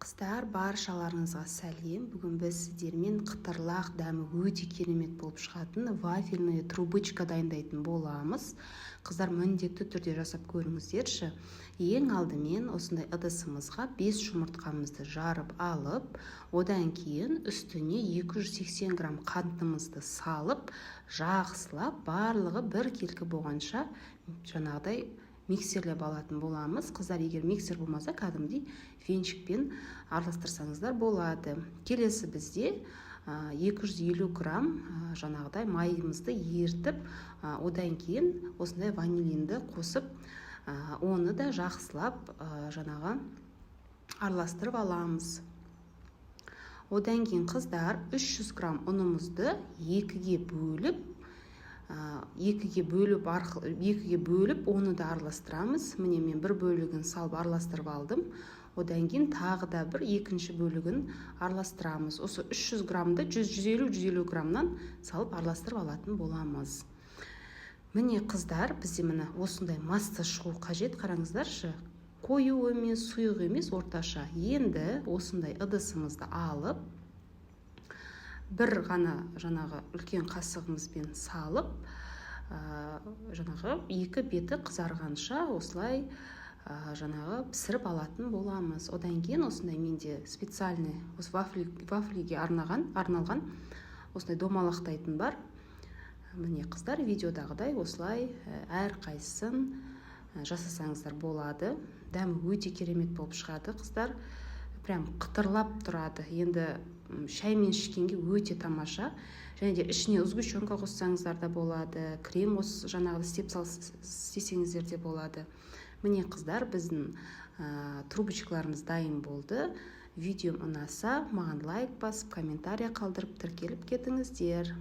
Қыздар, баршаларыңызға сәлем. Бүгін біз сіздермен қытырлақ дәмі өте керемет болып шығатын вафельный трубочка дайындайтын боламыз. Қыздар, міндетті түрде жасап көріңіздерші. Ең алдымен осындай ыдысымызға 5 жұмыртқамызды жарып алып, одан кейін үстіне 280 грамм қантымызды салып, жақсылап барлығы бір келкі болғанша жаңағыдай миксерлеп алатын боламыз. Қыздар, егер миксер болмаса, кәдімгідей венчикпен араластырсаңыздар болады. Келесі бізде 250 грамм жаңағыдай майымызды ертіп, одан кейін осындай ванилинді қосып, оны да жақсылап жаңағы араластырып аламыз. Одан кейін қыздар 300 грамм ұнымызды екіге бөліп, оны да араластырамыз. Міне мен бір бөлігін салып араластырып алдым. Одан кейін тағы да бір екінші бөлігін араластырамыз. Осы 300 граммды 150 граммнан салып араластырып алатын боламыз. Міне қыздар, бізде міне осындай масса шығу қажет. Қараңыздаршы, қою емес, сұйық емес, орташа. Енді осындай ыдысымызды алып, бір ғана жаңағы үлкен қасығымызбен салып, жаңағы екі беті қызарғанша осылай жаңағы пісіріп алатын боламыз. Одан кейін осындай менде специальный вафлиге арналған осындай домалақтайтын бар. Міне қыздар, видеодағыдай осылай әр қайсысын жасасаңыздар болады. Дәмі өте керемет болып шығады, қыздар. Прям қытырлап тұрады. Енді шаймен ішкенге өте тамаша. Және де ішіне сгущенка қоссаңыздар да болады, крем жаңағыда істесеңіздер де болады. Міне қыздар, біздің трубочкаларымыз дайын болды. Видеом ұнаса, маған лайк басып, комментария қалдырып, тіркеліп кетіңіздер.